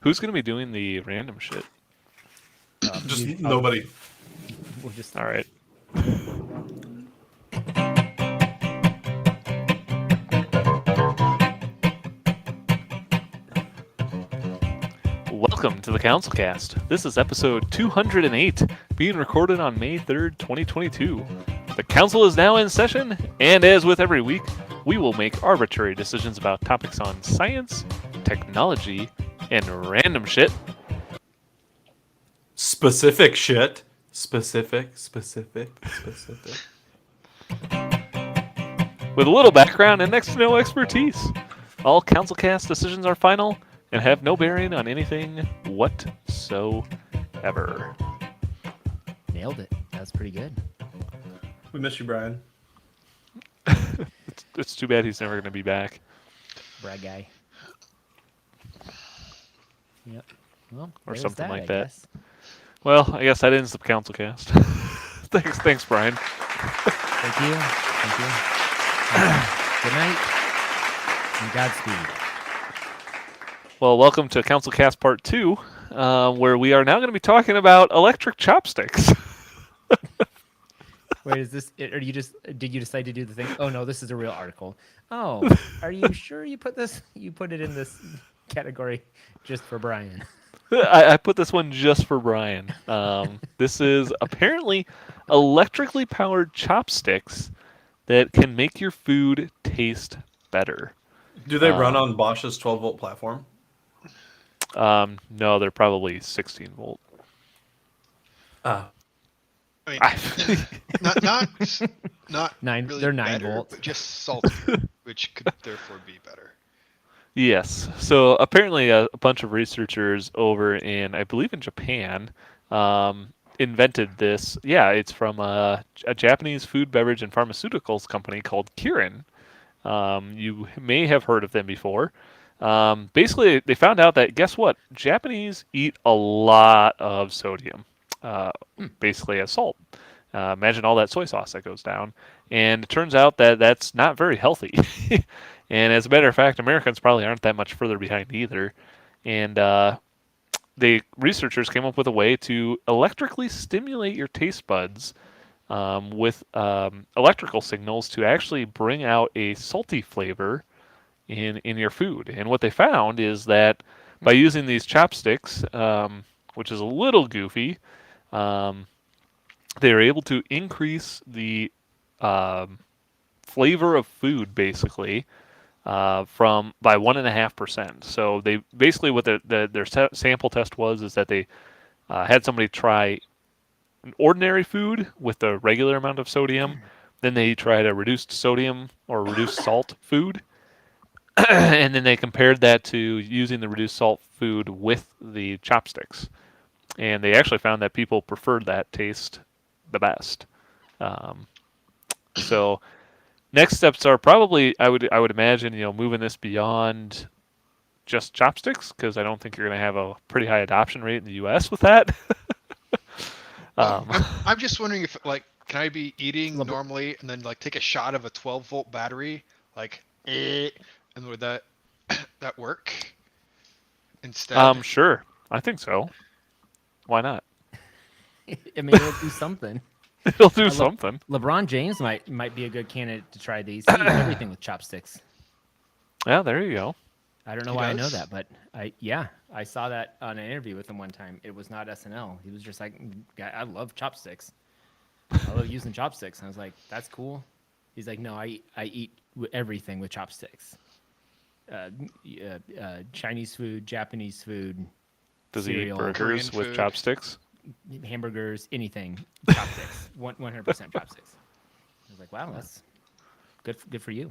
Who's going to be doing the random shit? Just nobody. We'll just All right. Welcome to the CouncilCast. This is episode 208, being recorded on May 3rd, 2022. The Council is now in session, and as with every week, we will make arbitrary decisions about topics on science, technology, and random shit. Specific shit. Specific. With a little background and next to no expertise. All CouncilCast decisions are final and have no bearing on anything whatsoever. nailed it. That was pretty good. We miss you, Brian. It's too bad he's never going to be back. Brad guy. Yep. Well, Or there's something that, like I that. guess. Well, I guess that ends the CouncilCast. Thanks, Brian. Thank you. Good night. And Godspeed. Well, welcome to CouncilCast Part 2, where we are now going to be talking about electric chopsticks. Wait, is this? Or did you decide to do the thing? Oh no, this is a real article. Oh, are you sure you put this? You put it in this category just for Brian. I put this one just for Brian. This is apparently electrically powered chopsticks that can make your food taste better. Do they run on Bosch's 12-volt platform? No, they're probably 16 volt. Ah. I mean, not Nine. really They're 9 better, volt. but just saltier, which could therefore be better. Yes. So apparently a bunch of researchers over in, I believe in Japan, invented this. Yeah, it's from a Japanese food, beverage, and pharmaceuticals company called Kirin. You may have heard of them before. Basically, they found out that, guess what? Japanese eat a lot of sodium, basically as salt. Imagine all that soy sauce that goes down. And it turns out that that's not very healthy. And as a matter of fact, Americans probably aren't that much further behind either. And the researchers came up with a way to electrically stimulate your taste buds with electrical signals to actually bring out a salty flavor in your food. And what they found is that by using these chopsticks, which is a little goofy, they were able to increase the flavor of food basically from by 1.5%. So they basically what their sample test was is that they had somebody try an ordinary food with the regular amount of sodium, then they tried a reduced sodium or reduced salt food, and then they compared that to using the reduced salt food with the chopsticks, and they actually found that people preferred that taste the best. So next steps are probably I would imagine moving this beyond just chopsticks, because I don't think you're going to have a pretty high adoption rate in the U.S. with that. I'm just wondering if, like, can I be eating normally and then like take a shot of a 12-volt battery, like, and would that work instead? Sure, I think so. Why not? I mean, it'll do something. It'll do something. LeBron James might be a good candidate to try these. He eats everything with chopsticks. Yeah, there you go. I don't know why I know that, but I saw that on an interview with him one time. It was not SNL. He was just like, I love chopsticks. I love using chopsticks. And I was like, that's cool. He's like, no, I eat everything with chopsticks. Chinese food, Japanese food, Does he eat cereal, burgers Korean with food. chopsticks? hamburgers, anything, chopsticks, 100% chopsticks. I was like, wow, that's good for you.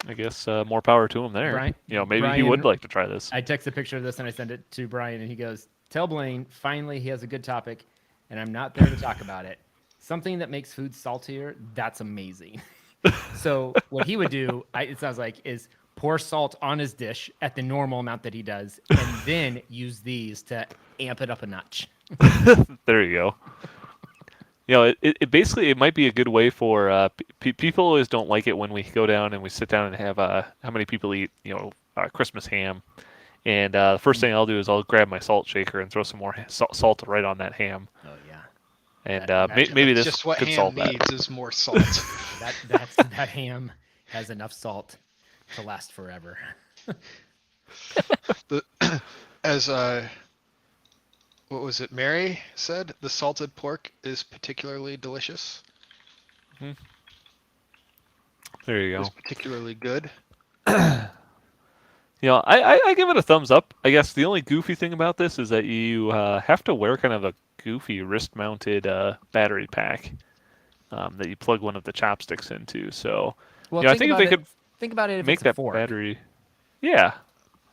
I guess more power to him there. Brian- Maybe he Brian- would like to try this. I text a picture of this and I send it to Brian, and he goes, "Tell Blaine finally he has a good topic, and I'm not there to talk about it. Something that makes food saltier, that's amazing." So what he would do, it sounds like, is pour salt on his dish at the normal amount that he does, and then use these to amp it up a notch. There you go. It basically, it might be a good way for people always don't like it when we go down and we sit down and have how many people eat Christmas ham, And the first thing I'll do is I'll grab my salt shaker and throw some more salt right on that ham. Oh yeah. And That- maybe That's this just what could ham solve that. needs is more salt. That ham has enough salt to last forever. the as what was it? Mary said the salted pork is particularly delicious. There you go. Is particularly good. You know, I give it a thumbs up. I guess the only goofy thing about this is that you have to wear kind of a goofy wrist-mounted battery pack that you plug one of the chopsticks into. So, Well, you know, I think if they could think about it if make it's a that fork. battery, yeah,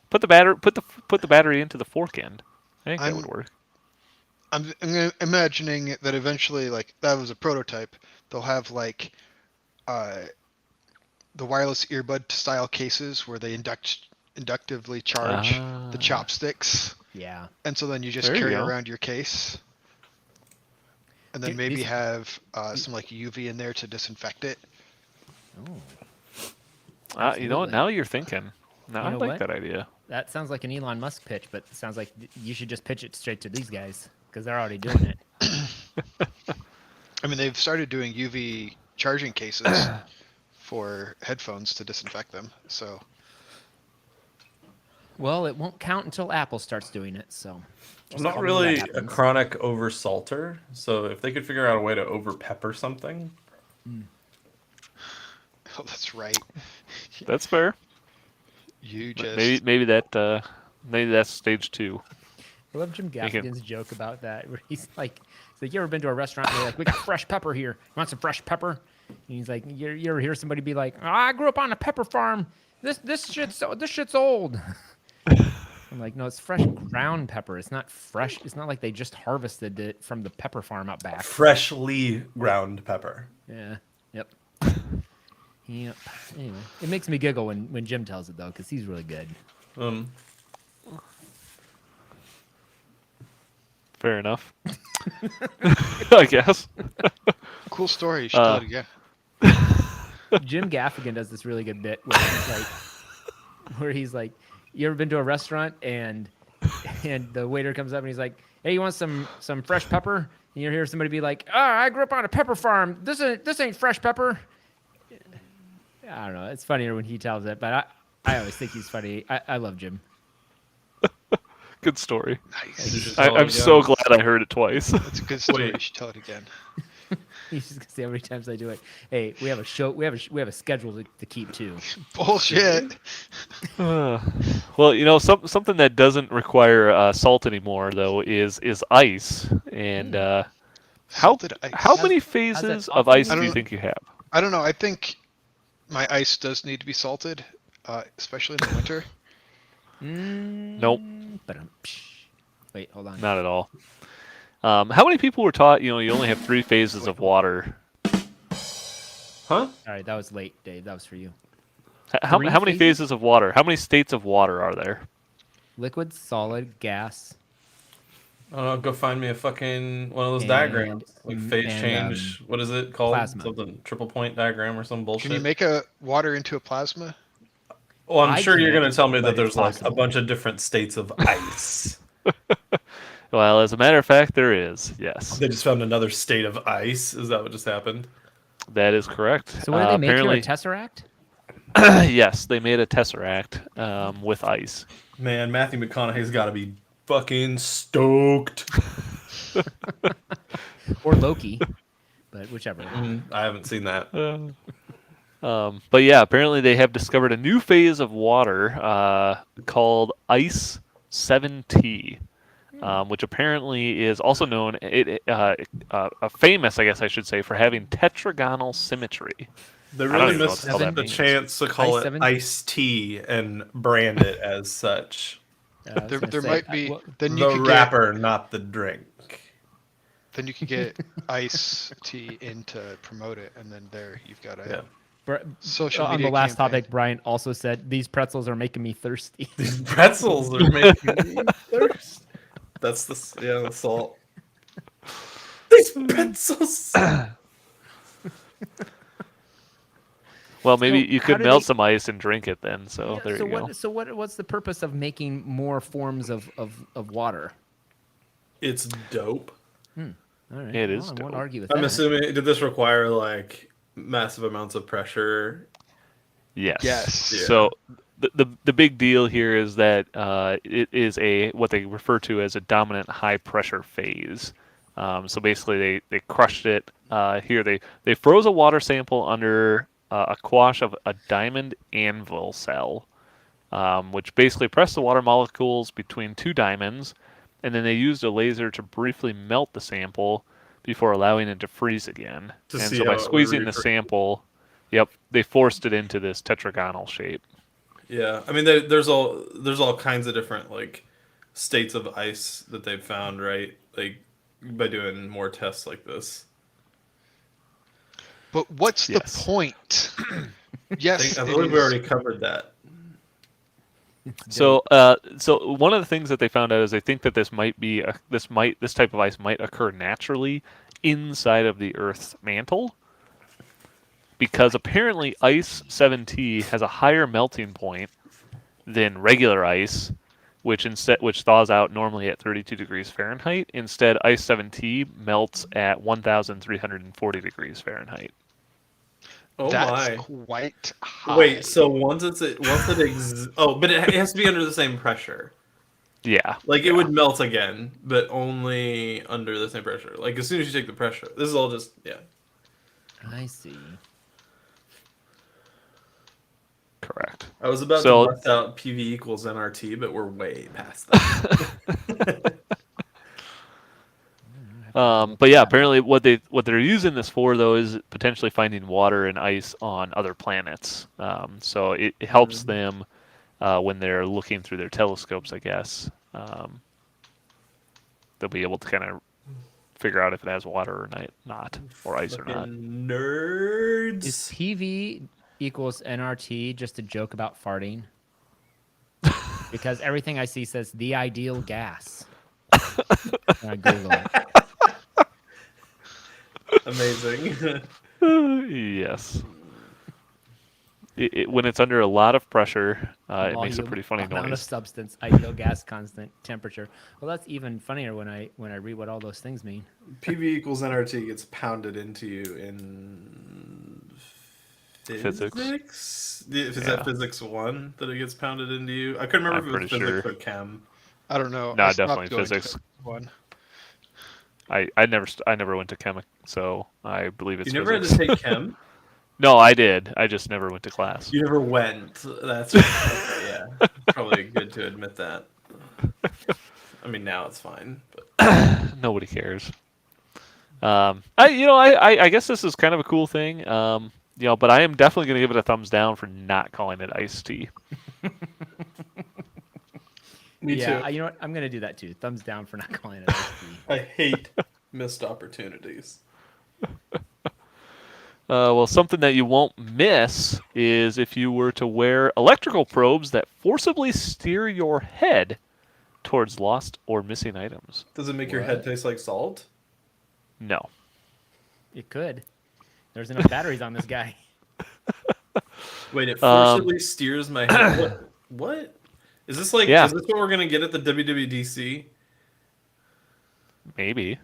put the battery into the fork end. I think that would work. I'm imagining that eventually, like that was a prototype. They'll have like the wireless earbud style cases where they inductively charge the Ah, chopsticks, Yeah. and so then you just There you carry go. around your case, and then Dude, maybe these- have some like UV in there to disinfect it. Oh, you know what? absolutely. Now you're thinking. Now You I know like what? that idea. that sounds like an Elon Musk pitch, but it sounds like you should just pitch it straight to these guys because they're already doing it. I mean, they've started doing UV charging cases for headphones to disinfect them. So Well, it won't count until Apple starts doing it. So I'm just not call me when that really a happens. chronic oversalter, so if they could figure out a way to over pepper something, oh, that's right. That's fair. You But just maybe that's stage 2. I love Jim Make it- Gaffigan's joke about that, where he's like, you ever been to a restaurant and they're like, we got fresh pepper here. You want some fresh pepper? And he's like, you ever hear somebody be like, oh, I grew up on a pepper farm. This shit's old. I'm like, no, it's fresh ground pepper. It's not fresh. It's not like they just harvested it from the pepper farm out back. freshly ground pepper. Yeah. Yep. Yep. Anyway, it makes me giggle when Jim tells it though, because he's really good. Fair enough. I guess. cool story. You should tell it again. Jim Gaffigan does this really good bit where he's like, you ever been to a restaurant and the waiter comes up and he's like, hey, you want some fresh pepper? And you hear somebody be like, oh, I grew up on a pepper farm. This ain't fresh pepper. I don't know. It's funnier when he tells it, but I always think he's funny. I love Jim. Good story. Nice. I'm so glad I heard it twice. That's a good story. Wait. You should tell it again. He's just gonna see how many times I do it. Hey, we have a show. We have a schedule to keep too. Bullshit. Well, you know, something that doesn't require salt anymore though is ice. And Salted ice. how many How's that phases of awful? ice I do you don't- think you have? I don't know. I think my ice does need to be salted, especially in the winter. Nope, But wait, hold on. not at all. How many people were taught, you know, you only have 3 phases of water? Huh? All right, that was late, Dave. That was for you. How 3 many phases? phases of water? How many states of water are there? Liquid, solid, gas. I don't know, go find me a fucking one of those And- diagrams. Like phase and, change. What is it called? plasma. Something triple point diagram or some bullshit. Can you make a water into a plasma? Well, I'm I sure you're can't, going to tell me but that it's there's like possible. a bunch of different states of ice. Well, as a matter of fact, there is. Yes, They just found another state of ice. Is that what just happened? that is correct. So what do they make here? A apparently, tesseract? yes, they made a tesseract with ice. Man, Matthew McConaughey's got to be fucking stoked. Or Loki, but whichever. I haven't seen that. But yeah, apparently they have discovered a new phase of water called Ice 7T, which apparently is also known, famous, I guess I should say, for having tetragonal symmetry. They I don't really even know missed what the hell that the means. chance to call Ice it 7? iced tea and brand it as such. I was There, gonna there say, might be. well, Then you The could wrapper, not the drink. Then you could get ice tea in to promote it, and then there you've got a Yeah. social on media the last campaign. topic, Brian also said these pretzels are making me thirsty. These pretzels are making me thirst. That's the salt. These pretzels. Well, maybe So you how could do melt they? some ice and drink it then. So Yeah, there so you go. what? So what's the purpose of making more forms of water? It's dope. All right. It Well, is I won't dope. argue with I'm that. assuming, did this require like massive amounts of pressure? Yes. Yes. So the big deal here is that it is a what they refer to as a dominant high pressure phase. So basically, they crushed it. Here they froze a water sample under a quash of a diamond anvil cell, which basically pressed the water molecules between two diamonds, and then they used a laser to briefly melt the sample before allowing it to freeze again. To And see so by how it would squeezing the refreeze. sample, yep, they forced it into this tetragonal shape. Yeah, I mean, there's all kinds of different like states of ice that they've found, right? Like by doing more tests like this. But what's the Yes. point? Yes, I it believe we is. already covered that. So, so one of the things that they found out is they think that this type of ice might occur naturally inside of the Earth's mantle, because apparently ice 7T has a higher melting point than regular ice, which thaws out normally at 32 degrees Fahrenheit. Instead, ice 7T melts at 1,340 degrees Fahrenheit. Oh That's my! quite high. Wait, so but it has to be under the same pressure. Yeah. Like it yeah. would melt again, but only under the same pressure. Like as soon as you take the pressure, this is all just I see. Correct. I was about So- to bust out PV equals nRT, but we're way past that. But yeah, apparently what they're using this for though is potentially finding water and ice on other planets. So it helps them when they're looking through their telescopes, I guess. They'll be able to kind of figure out if it has water or not, or ice or not. Fucking nerds. Is PV equals NRT just a joke about farting? Because everything I see says the ideal gas. When I Google it. Amazing. Yes. When it's under a lot of pressure, it makes a Volume, pretty funny amount of noise. substance, ideal gas constant, temperature. Well, that's even funnier when I read what all those things mean. PV equals nRT gets pounded into you in physics. Is that Yeah. physics 1 that it gets pounded into you? I couldn't remember I'm if it was pretty physics sure. or chem. I don't know. No, I stopped definitely going to physics. One. I never went to chemic, so I believe it's You never physics. had to take chem? No, I did. I just never went to class. You never went. That's okay, yeah. Probably good to admit that. I mean, now it's fine, but Nobody cares. I guess this is kind of a cool thing. But I am definitely going to give it a thumbs down for not calling it iced tea. me Yeah, too. you know what? I'm gonna do that too. Thumbs down for not calling it iced tea. I hate missed opportunities. Well, something that you won't miss is if you were to wear electrical probes that forcibly steer your head towards lost or missing items. Does it make your head What? taste like salt? No. It could. There's enough batteries on this guy. Wait, it forcibly steers my head. What? Is this like? Yeah. Is this what we're gonna get at the WWDC? Maybe.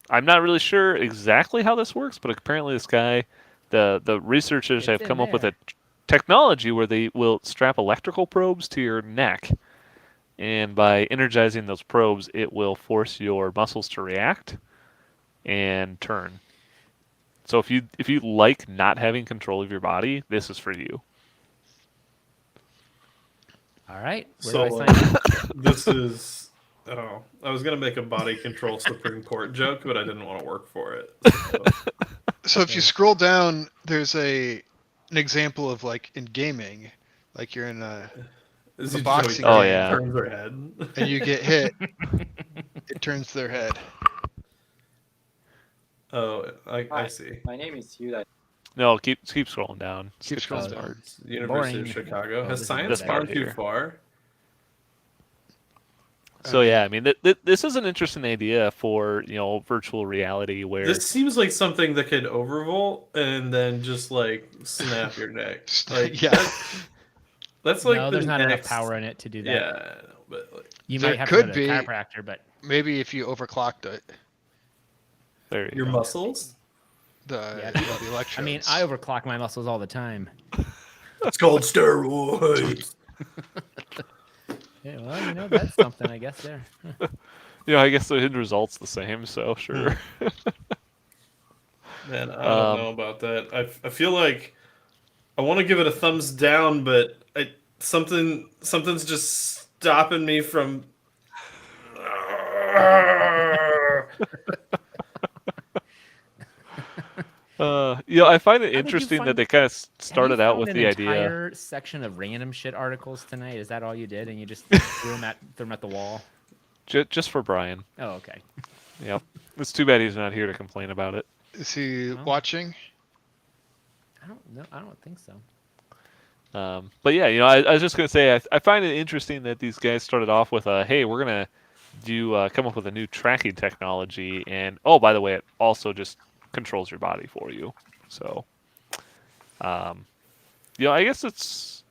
I'm not really sure exactly how this works, but apparently this guy, the researchers It's have in come up with there. a technology where they will strap electrical probes to your neck, and by energizing those probes, it will force your muscles to react and turn. So if you like not having control of your body, this is for you. All right. Where So do I sign up? this is. Oh, I was gonna make a body control Supreme Court joke, but I didn't want to work for it. So. So if you scroll down, there's an example of like in gaming, like you're in This The is boxing Joey game. Oh, yeah. turns her head. and you get hit, it turns their head. Oh, I Hi, see. my name is Yuda. No, keep scrolling down. Keep Skip scrolling this down. part. University Boring. of Chicago. Oh, Has this is science this part gone too here. far? So yeah, I mean, this is an interesting idea for virtual reality where This seems like something that could overvolt and then just like snap your neck. Like Yeah. that's like No, the there's not enough next. power in it to do that. Yeah, I know, but like, You There might have to go could to the be. chiropractor, but Maybe if you overclocked it, there you your go. muscles. Yeah, the electrodes. I mean, I overclock my muscles all the time. It's called steroids. Yeah, well, that's something, I guess, there. I guess the end result's the same, so sure. Man, I don't know about that. I feel like I want to give it a thumbs down, but something's just stopping me from. I find it How did you interesting that find- they kind of Have you started out found with an the idea. entire section of random shit articles tonight? Is that all you did, and you just threw them at the wall? Just for Brian. Oh, okay. Yep. It's too bad he's not here to complain about it. Is he Well. watching? I don't know. I don't think so. But yeah, I was just gonna say I find it interesting that these guys started off with hey, we're gonna come up with a new tracking technology, and oh, by the way, it also just controls your body for you. So, I guess it's,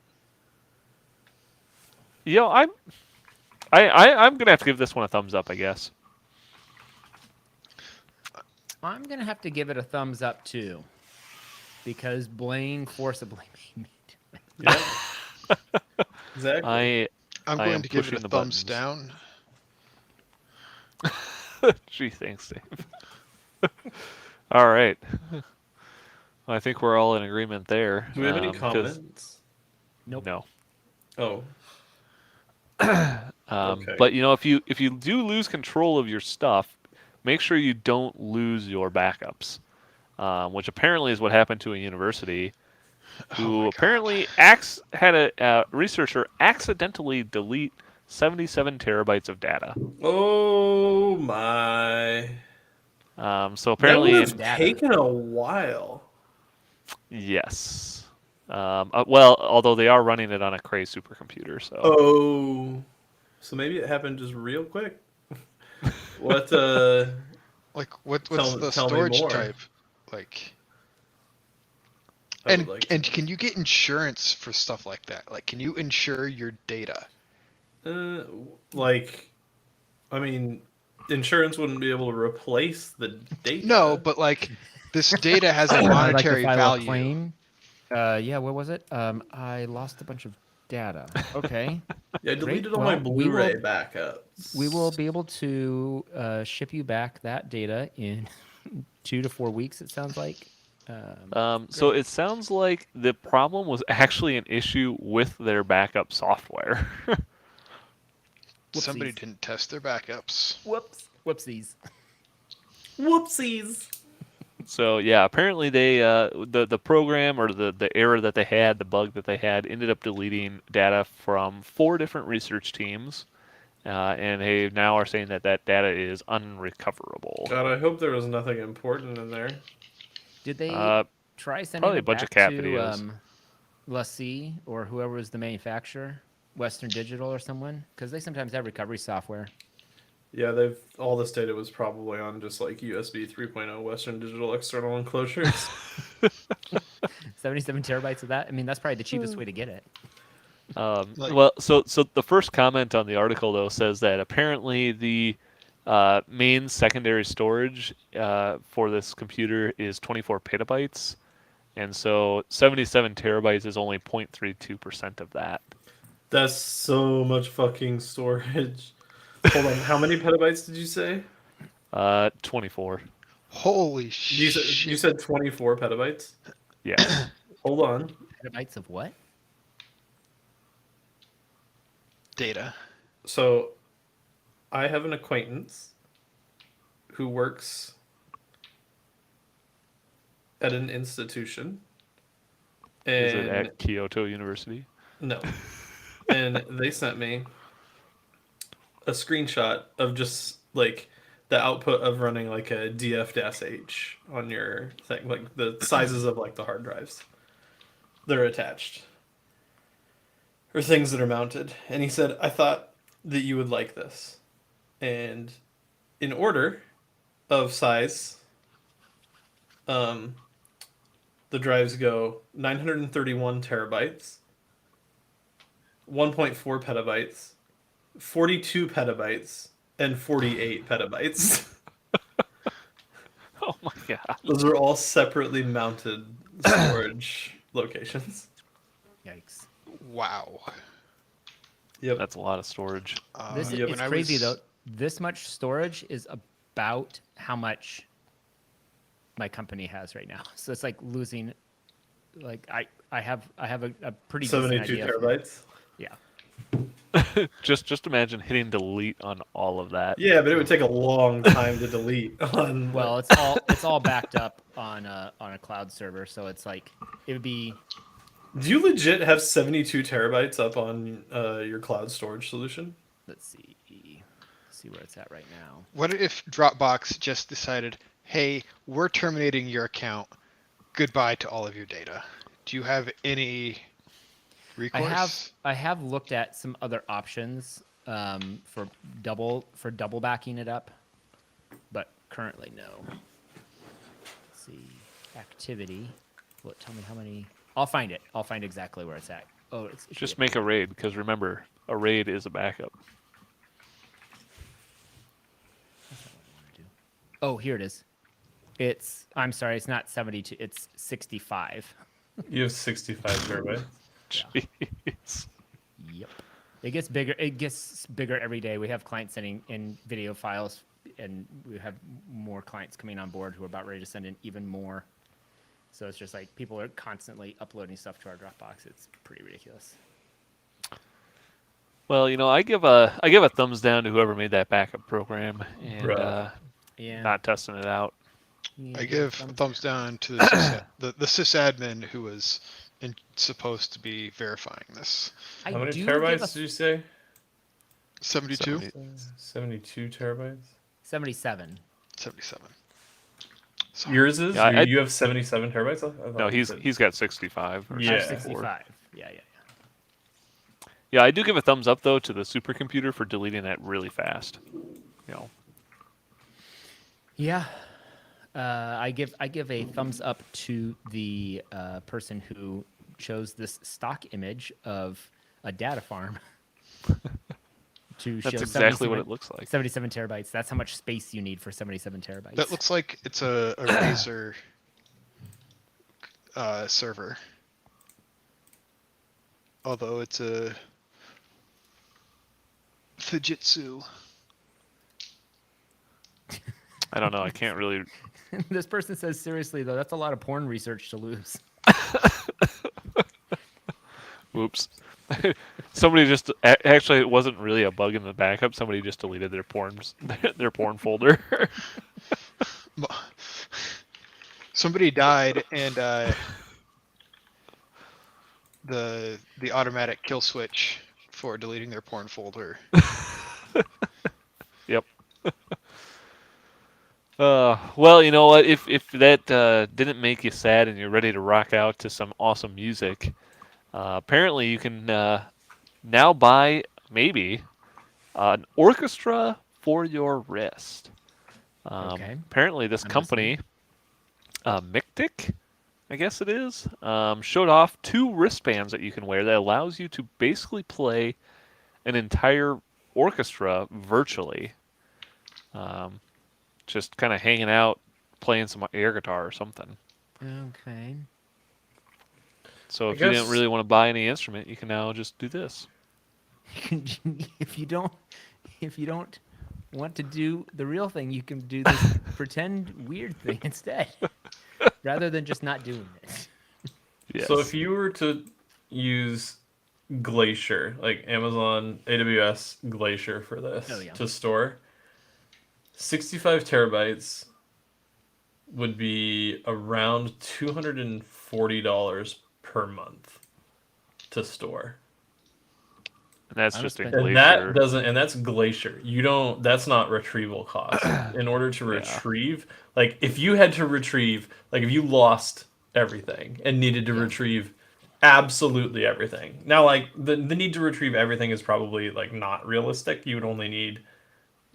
I'm gonna have to give this one a thumbs up, I guess. I'm gonna have to give it a thumbs up too, because Blaine forcibly made me do it. Yeah, exactly. I'm I going am to give it a pushing the thumbs buttons. down. Gee, thanks, Dave. All right. I think we're all in agreement there. Do we have any 'cause- comments? Nope. No. Oh, okay. But if you do lose control of your stuff, make sure you don't lose your backups, which apparently is what happened to a university Oh who my God. apparently had a researcher accidentally delete 77 terabytes of data. Oh my. So That apparently, would have data. taken a while. yes. Well, although they are running it on a Cray supercomputer, so Oh, so maybe it happened just real quick. What? Like, what's Tell- the tell me storage more. type? Like, I would and like to and know. can you get insurance for stuff like that? Like, can you insure your data? Like, I mean, insurance wouldn't be able to replace the data. No, but like, this data has a I'd like to monetary file a value. claim. Yeah, what was it? I lost a bunch of data. Okay. Yeah, I Great. deleted all my Well, we will- Blu-ray backups. We will be able to ship you back that data in 2 to 4 weeks, it sounds like. So it sounds like the problem was actually an issue with their backup software. Somebody Whoopsies. didn't test their backups. Whoops. Whoopsies. Whoopsies. So yeah, apparently they the program or the error that they had, the bug that they had, ended up deleting data from 4 different research teams, and they now are saying that data is unrecoverable. God, I hope there was nothing important in there. Did they try sending probably a it bunch of back cat to videos. LaCie or whoever was the manufacturer, Western Digital or someone? Because they sometimes have recovery software. Yeah, all this data was probably on just like USB 3.0 Western Digital external enclosures. 77 terabytes of that? I mean, that's probably the cheapest way to get it. Like- Well, so the first comment on the article though says that apparently the main secondary storage for this computer is 24 petabytes, and so 77 terabytes is only 0.32% of that. That's so much fucking storage. Hold on, how many petabytes did you say? 24. Holy You shit! said 24 petabytes? Yes. Hold on. Petabytes of what? Data. So, I have an acquaintance who works at an institution. Is it And at Kyoto University? no. And they sent me a screenshot of just like the output of running like a DF-H on your thing, like the sizes of like the hard drives. They're attached. Or things that are mounted. And he said, I thought that you would like this. And in order of size, um, the drives go 931 terabytes, 1.4 petabytes, 42 petabytes, and 48 petabytes. Oh my god. Those are all separately mounted storage locations. Yikes. Wow. Yep. That's a lot of storage. This Yep. it's crazy though. This much storage is about how much my company has right now. So it's like losing. Like I have a pretty decent 72 idea. terabytes. Yeah. Just imagine hitting delete on all of that. Yeah, but it would take a long time to delete on. Well, it's all backed up on a cloud server, so it's like it would be. Do you legit have 72 terabytes up on your cloud storage solution? Let's see where it's at right now. What if Dropbox just decided, hey, we're terminating your account. Goodbye to all of your data. Do you have any recourse? I have looked at some other options for double backing it up, but currently no. Let's see, activity. Will it tell me how many? I'll find it. I'll find exactly where it's at. Oh, it should Just be- make a raid, because remember, a raid is a backup. That's not what I want to do. Oh, here it is. I'm sorry, it's not 72. It's 65. You have 65 terabytes. Jeez. Yep. It gets bigger. It gets bigger every day. We have clients sending in video files, and we have more clients coming on board who are about ready to send in even more. So it's just like people are constantly uploading stuff to our Dropbox. It's pretty ridiculous. Well, I give a thumbs down to whoever made that backup program and Bruh. Yeah. not testing it out. Yeah, I give a thumbs down to the sysadmin who was supposed to be verifying this. I How many do terabytes give did you say? 72? 72 terabytes. 77. 77. So, Yours is? Yeah, You have 77 terabytes? I thought No, you he's said- got 65. Or Yeah. I have 64. 65. Yeah. Yeah, I do give a thumbs up though to the supercomputer for deleting that really fast. Yeah. I give a thumbs up to the person who chose this stock image of a data farm to That's show exactly what it looks like. 77 terabytes. That's how much space you need for 77 terabytes. that looks like it's a Razer server. Although it's a Fujitsu. I don't know. I can't really. This person says, seriously though, that's a lot of porn research to lose. Whoops. Somebody just actually, it wasn't really a bug in the backup. Somebody just deleted their their porn folder. Somebody died, and the automatic kill switch for deleting their porn folder. Yep. Well, you know what? If that didn't make you sad and you're ready to rock out to some awesome music, apparently you can now buy maybe an orchestra for your wrist. Okay. Apparently, this I'm company, Mictic, I guess it is, showed off 2 wristbands that you can wear that allows you to basically play an entire orchestra virtually. Just kind of hanging out, playing some air guitar or something. Okay. So I if you didn't guess- really want to buy any instrument, you can now just do this. if you don't want to do the real thing, you can do this pretend weird thing instead, rather than just not doing it. Yes. So if you were to use Glacier, like Amazon AWS Glacier for this Oh, yeah. to store, 65 terabytes would be around $240 per month to store. And that's I'm just in spending- And Glacier. that doesn't, and that's Glacier. You don't, that's not retrieval cost. In order to retrieve, like if you had to retrieve, like if you lost everything and needed to retrieve absolutely everything. Now, like the need to retrieve everything is probably like not realistic. You would only need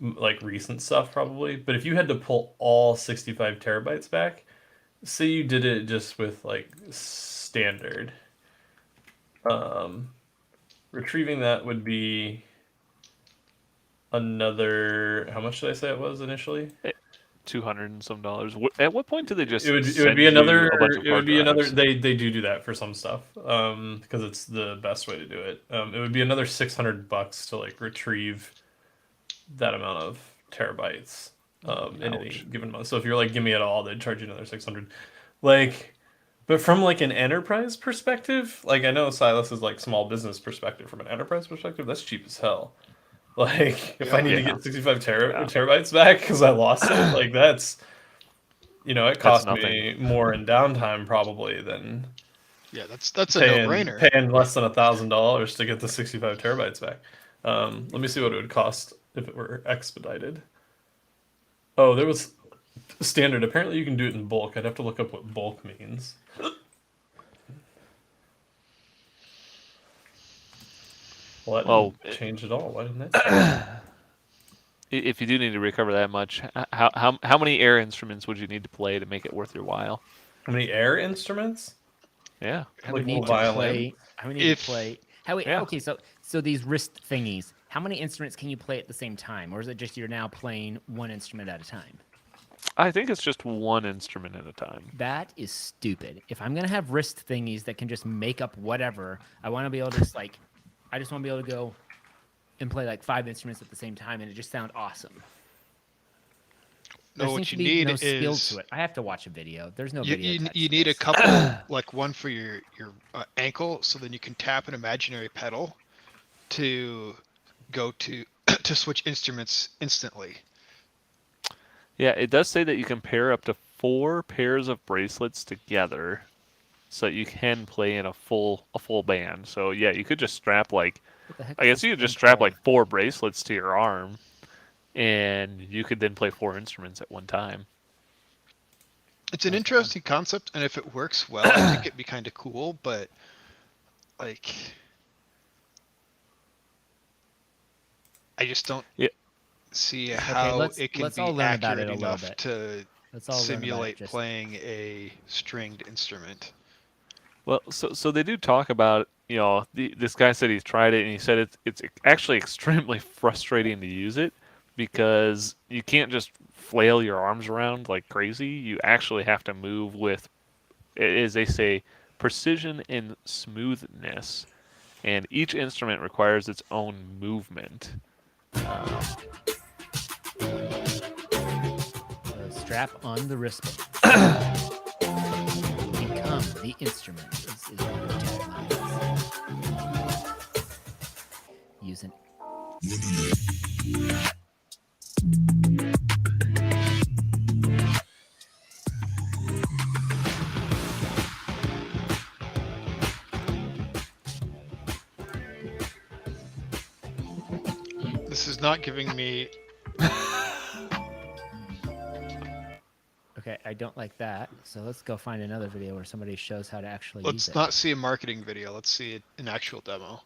like recent stuff probably. But if you had to pull all 65 terabytes back, say you did it just with like standard, um, retrieving that would be another. How much did I say it was initially? 200 and some dollars. At what point do they It just would it would be send you another a bunch of it would hard be another drives? they do that for some stuff because it's the best way to do it. It would be another $600 to like retrieve that amount of terabytes in any Ouch. given month. So if you're like give me it all, they'd charge you another 600. Like but from like an enterprise perspective, like I know Silas is like small business perspective. From an enterprise perspective, that's cheap as hell. Like if I Yeah. need to Yeah, get 65 yeah, terabytes back because I lost it, like that's it that's cost nothing. me more in downtime probably than Yeah, that's a paying no-brainer. paying less than $1,000 to get the 65 terabytes back. Let me see what it would cost if it were expedited. Oh, there was standard. Apparently, you can do it in bulk. I'd have to look up what bulk means. Well, that Well, didn't change at all. Why didn't that change? if you do need to recover that much, how many air instruments would you need to play to make it worth your while? How many air instruments? Yeah, I Like would a little need to violin? play. I would need to If play. How? yeah. Okay, so these wrist thingies. How many instruments can you play at the same time, or is it just you're now playing one instrument at a time? I think it's just one instrument at a time. That is stupid. If I'm gonna have wrist thingies that can just make up whatever, I want to be able to just like, I just want to be able to go and play like 5 instruments at the same time, and it just sound awesome. There no, seems what to you be need no skill is to it. I have to watch a video. There's no you, video. you, attached you to need a this. couple, like one for your ankle, so then you can tap an imaginary pedal to go to to switch instruments instantly. Yeah, it does say that you can pair up to 4 pairs of bracelets together, so that you can play in a full band. So yeah, you could just strap like What the heck I is guess this you could just thing strap called? like 4 bracelets to your arm, and you could then play 4 instruments at one time. It's an That's fun. interesting concept, and if it works well, I think it'd be kind of cool. But like, I just don't Yeah, see Okay, how it can let's all be learn about it accurate a little enough bit. to Let's all learn about it. simulate Just playing a stringed instrument. well, so they do talk about this guy said he's tried it and he said it's actually extremely frustrating to use it because you can't just flail your arms around like crazy. You actually have to move with, as they say, precision and smoothness, and each instrument requires its own movement. Um, strap on the wristband. Become the instrument. Is one of the taglines. Use an This is not giving me. Okay, I don't like that. So let's go find another video where somebody shows how to actually use Let's it. not see a marketing video. Let's see an actual demo.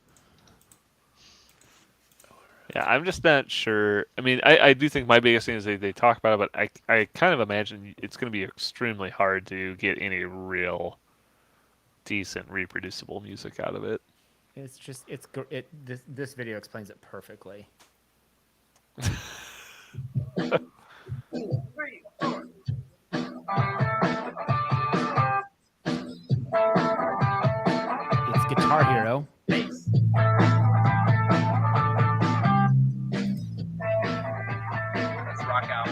Yeah, I'm just not sure. I mean, I do think my biggest thing is they talk about it, but I kind of imagine it's going to be extremely hard to get any real decent reproducible music out of it. It's just this video explains it perfectly. It's Guitar Hero. Let's rock out.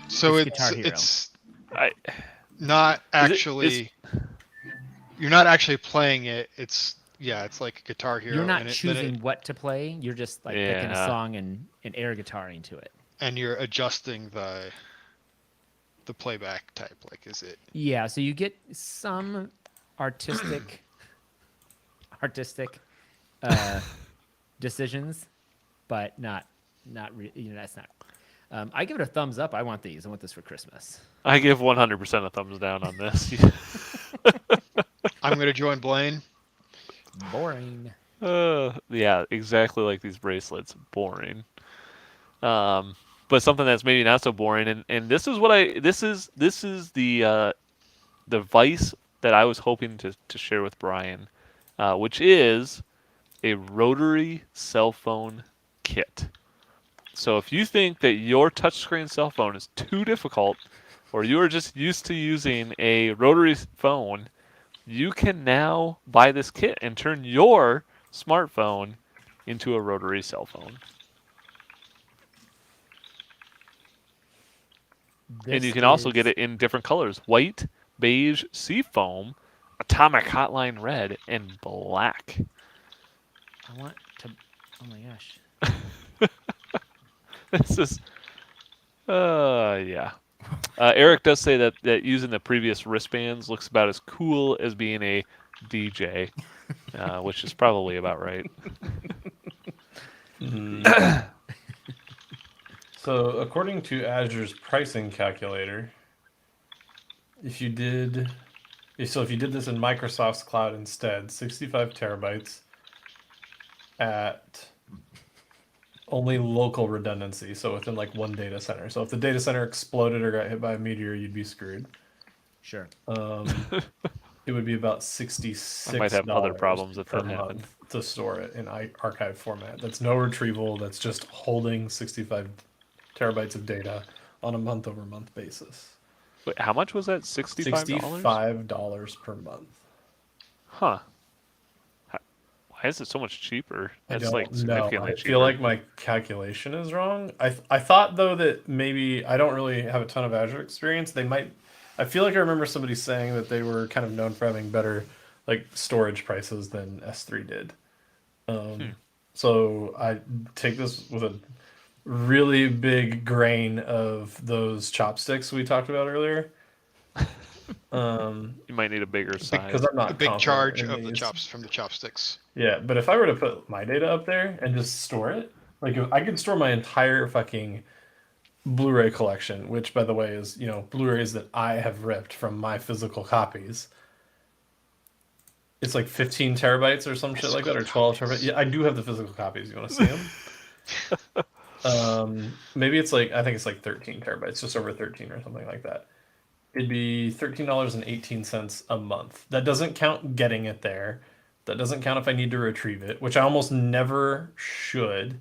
So It's it's Guitar Hero. it's I not is actually. You're not actually playing it. It's it's like a Guitar Hero. You're not and choosing what to play. You're just like picking a Yeah. song and air guitaring to it. and you're adjusting the playback type. Like, is it? Yeah, so you get some artistic decisions, but not that's not. I give it a thumbs up. I want these. I want this for Christmas. I give 100% a thumbs down on this. I'm gonna join Blaine. Boring. Yeah, exactly like these bracelets. Boring. Um, but something that's maybe not so boring, and this is what this is the vice that I was hoping to share with Brian, which is a rotary cell phone kit. So if you think that your touchscreen cell phone is too difficult, or you are just used to using a rotary phone, you can now buy this kit and turn your smartphone into a rotary cell phone. And you This can also get is. it in different colors: white, beige, seafoam, atomic hotline red, and black. I want to. Oh my gosh. This is, yeah. Eric does say that using the previous wristbands looks about as cool as being a DJ, which is probably about right. So according to Azure's pricing calculator, if you did, if you did this in Microsoft's cloud instead, 65 terabytes at only local redundancy, so within like one data center. So if the data center exploded or got hit by a meteor, you'd be screwed. Sure. It would be about I might $66 have other problems if per that happened. month to store it in archive format. That's no retrieval. That's just holding 65 terabytes of data on a month-over-month basis. Wait, how much was that? $65? $65 per month. Huh. Why is it so much cheaper? I That's like don't know. significantly I cheaper. feel like my calculation is wrong. I thought though that maybe I don't really have a ton of Azure experience. They might. I feel like I remember somebody saying that they were kind of known for having better like storage prices than S3 did. So I take this with a really big grain of those chopsticks we talked about earlier. You might need a bigger size. Because I'm not A big confident charge in of the these. chops from the chopsticks. Yeah, but if I were to put my data up there and just store it, like if I could store my entire fucking Blu-ray collection, which by the way is, Blu-rays that I have ripped from my physical copies. It's like 15 terabytes or some shit like that, or 12 terabytes. Yeah, I do have the physical copies. You want to see them? Maybe it's like, I think it's like 13 terabytes, just over 13 or something like that. It'd be $13.18 a month. That doesn't count getting it there. That doesn't count if I need to retrieve it, which I almost never should.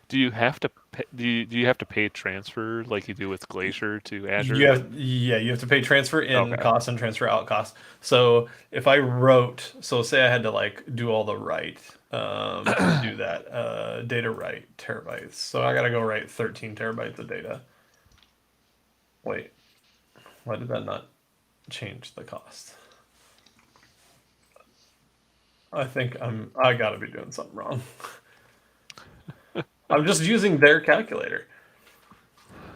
Do you have to pay, do you have to pay transfer like you do with Glacier to Azure? You have to pay transfer in Okay. costs and transfer out costs. So if I wrote, so say I had to like do all the write, do that data write terabytes. So I gotta go write 13 terabytes of data. Wait, why did that not change the cost? I think I gotta be doing something wrong. I'm just using their calculator.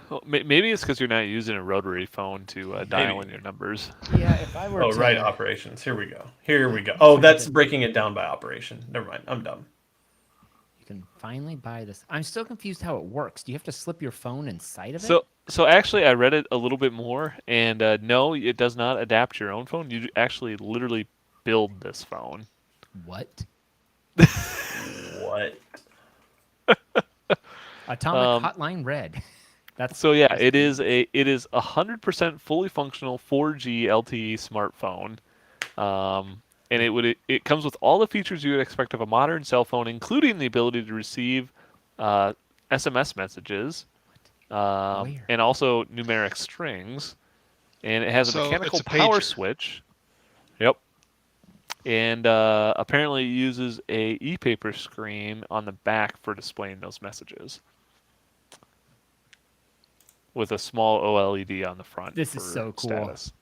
Well, maybe it's because you're not using a rotary phone to dial in your numbers. Yeah, if I were Oh, to. right, operations. Here we go. Oh, that's breaking it down by operation. Never mind. I'm dumb. You can finally buy this. I'm still confused how it works. Do you have to slip your phone inside of it? So actually, I read it a little bit more, and no, it does not adapt your own phone. You actually literally build this phone. What? What? Atomic Hotline Red. That's So yeah, it is 100% fully functional 4G LTE smartphone, and it comes with all the features you would expect of a modern cell phone, including the ability to receive SMS messages, Where? and also numeric strings, and it has a So mechanical it's a power pager. switch. Yep. And apparently it uses a e-paper screen on the back for displaying those messages, with a small OLED on the front. This for is so cool. Status.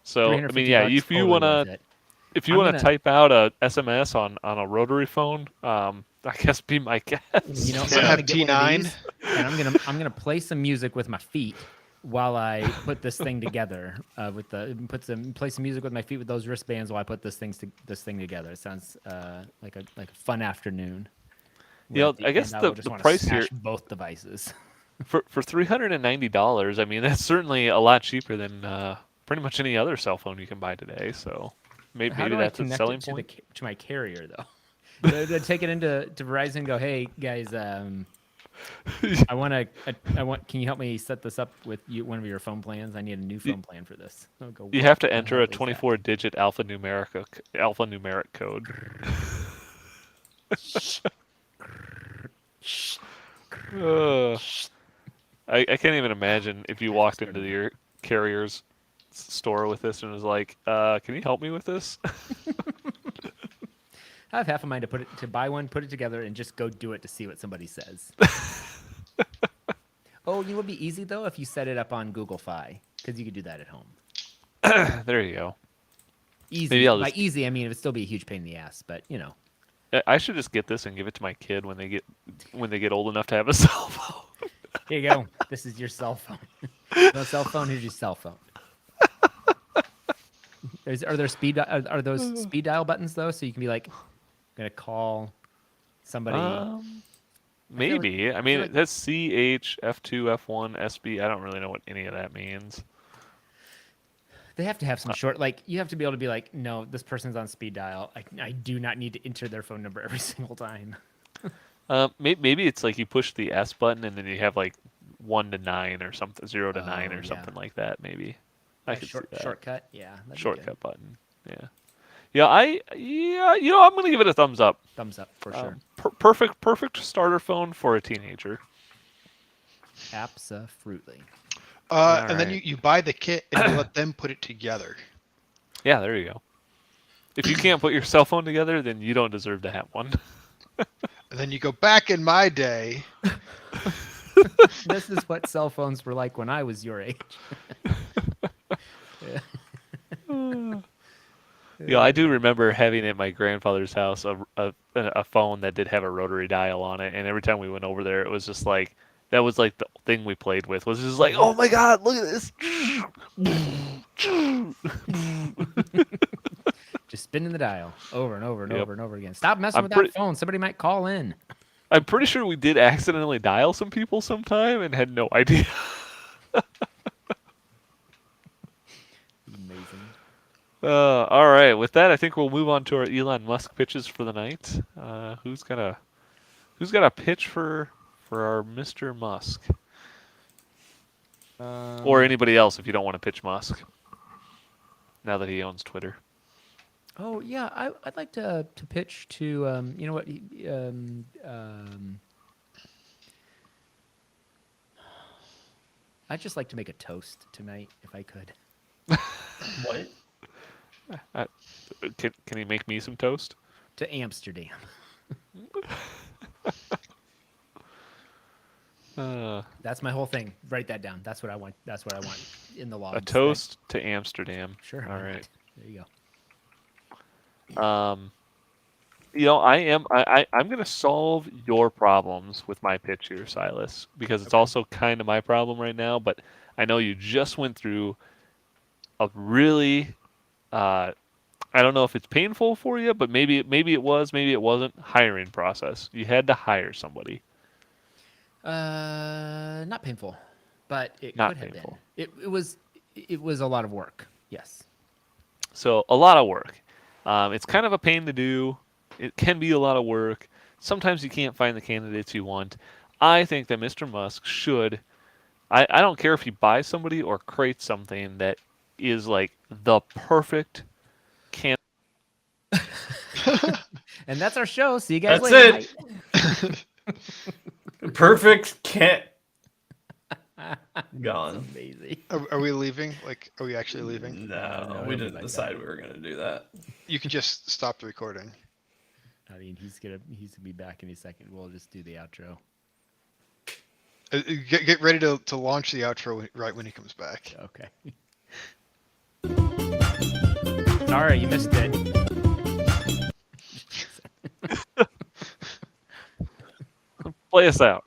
So I mean, 350 yeah, bucks, if you totally wanna worth it. if you I'm wanna gonna- type out a SMS on a rotary phone, I guess be my guest. You know, Does it I'm have gonna get one of T9? these, and I'm gonna play some music with my feet while I put this thing together. Play some music with my feet with those wristbands while I put this thing together. It sounds like a fun afternoon. You know, Where at I guess end, will the just wanna price smash here both devices. for $390, I mean that's certainly a lot cheaper than pretty much any other cell phone you can buy today. So Maybe How do I that's a connect selling it to point. to my carrier though? To take it into Verizon and go, hey guys, I want to. I want. Can you help me set this up with one of your phone plans? I need a new You, phone plan for this. I'll go. you What have to the enter a hell is that? 24-digit alphanumeric code. Uh, I can't even imagine if you walked into your carrier's store with this and was like, "Can you help me with this?" I have half a mind to buy one, put it together, and just go do it to see what somebody says. Oh, you would be easy though if you set it up on Google Fi, because you could do that at home. There you go. Easy. Maybe I'll By just. easy, I mean it would still be a huge pain in the ass, but you know. I should just get this and give it to my kid when they get old enough to have a cell phone. Here you go. This is your cell phone. No cell phone. Here's your cell phone. Are there are those speed dial buttons though, so you can be like, gonna call somebody. Maybe. I mean, feel like- it says CH, F2, F1, SB. I don't really know what any of that means. They have to have some short, like you have to be able to be like, no, this person's on speed dial. I do not need to enter their phone number every single time. Maybe it's like you push the S button and then you have like 1 to 9 or something, 0 to 9 Oh, or yeah. something like that. Maybe I could see that. Shortcut. Yeah. that'd be good. Shortcut button. Yeah. Yeah. You know, I'm gonna give it a thumbs up. Thumbs up for sure. Perfect starter phone for a teenager. Absolutely. And then Alright. you buy the kit and you let them put it together. Yeah, there you go. If you can't put your cell phone together, then you don't deserve to have one. And then you go back in my day. This is what cell phones were like when I was your age. Yeah, I do remember having at my grandfather's house a phone that did have a rotary dial on it, and every time we went over there, it was just like that was like the thing we played with was just like, oh my god, look at this. Just spinning the dial over and over and over and over again. Stop messing I'm with pretty- that phone. Somebody might call in. I'm pretty sure we did accidentally dial some people sometime and had no idea. Amazing. All right, with that, I think we'll move on to our Elon Musk pitches for the night. Who's got a pitch for our Mr. Musk, or anybody else if you don't want to pitch Musk? Now that he owns Twitter. Oh yeah, I'd like to pitch to you know what I'd just like to make a toast tonight if I could. What? Can he make me some toast? To Amsterdam. That's my whole thing. Write that down. That's what I want. That's what I want in the law. A toast to Amsterdam. Sure. All why right. not? There you go. You know, I'm gonna solve your problems with my pitch here, Silas, because it's also kind of my problem right now. But I know you just went through a really, I don't know if it's painful for you, but maybe it was, maybe it wasn't. Hiring process. You had to hire somebody. Not painful, but it Not could have painful. been. It was a lot of work. Yes. So a lot of work. It's kind of a pain to do. It can be a lot of work. Sometimes you can't find the candidates you want. I think that Mr. Musk should. I don't care if he buys somebody or creates something that is like the perfect candidate. And that's our show. See you guys That's later. it. Perfect. Can't. Gone. Amazing. Are we leaving? Like, are we actually leaving? No, No, we it'll be didn't like decide we were gonna do that. You can just stop the recording. I mean, he's gonna be back any second. We'll just do the outro. Get ready to launch the outro right when he comes back. Okay. Sorry, you missed it. Play us out.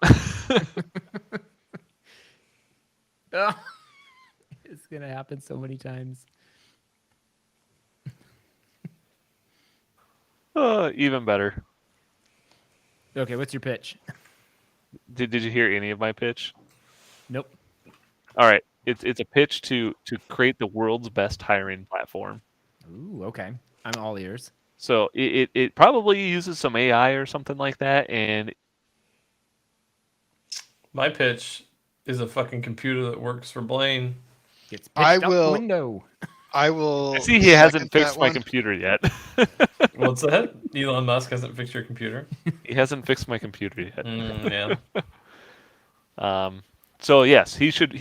Oh, it's gonna happen so many times. Even better. Okay, what's your pitch? Did you hear any of my pitch? Nope. All right. It's a pitch to create the world's best hiring platform. Ooh, okay. I'm all ears. So it probably uses some AI or something like that, and My pitch is a fucking computer that works for Blaine. Gets I pitched out the will- window. I I will. see he second hasn't that fixed my one. computer yet. What's that? Elon Musk hasn't fixed your computer. He hasn't fixed my computer yet. Yeah. So yes, he should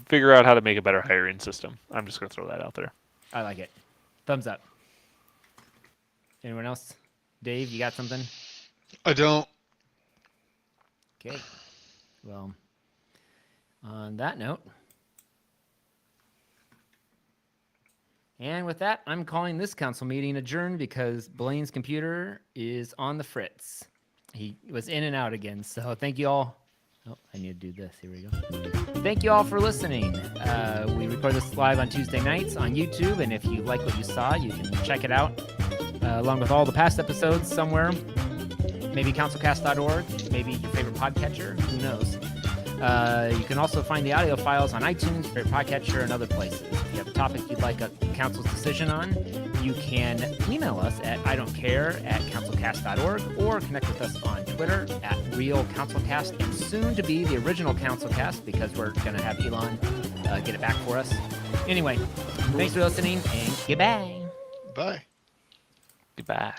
figure out how to make a better hiring system. I'm just gonna throw that out there. I like it. Thumbs up. Anyone else? Dave, you got something? I don't. Okay. Well, on that note, and with that, I'm calling this council meeting adjourned because Blaine's computer is on the fritz. He was in and out again. So thank you all. Oh, I need to do this. Here we go. Thank you all for listening. We record this live on Tuesday nights on YouTube, and if you like what you saw, you can check it out along with all the past episodes somewhere. Maybe councilcast.org, maybe your favorite podcatcher, who knows. You can also find the audio files on iTunes, your favorite podcatcher, and other places. If you have a topic you'd like a council's decision on, you can email us at idon'tcare@councilcast.org or connect with us on Twitter at RealCouncilCast and soon to be the original CouncilCast because we're going to have Elon get it back for us. Anyway, thanks for listening and goodbye. Bye. Goodbye.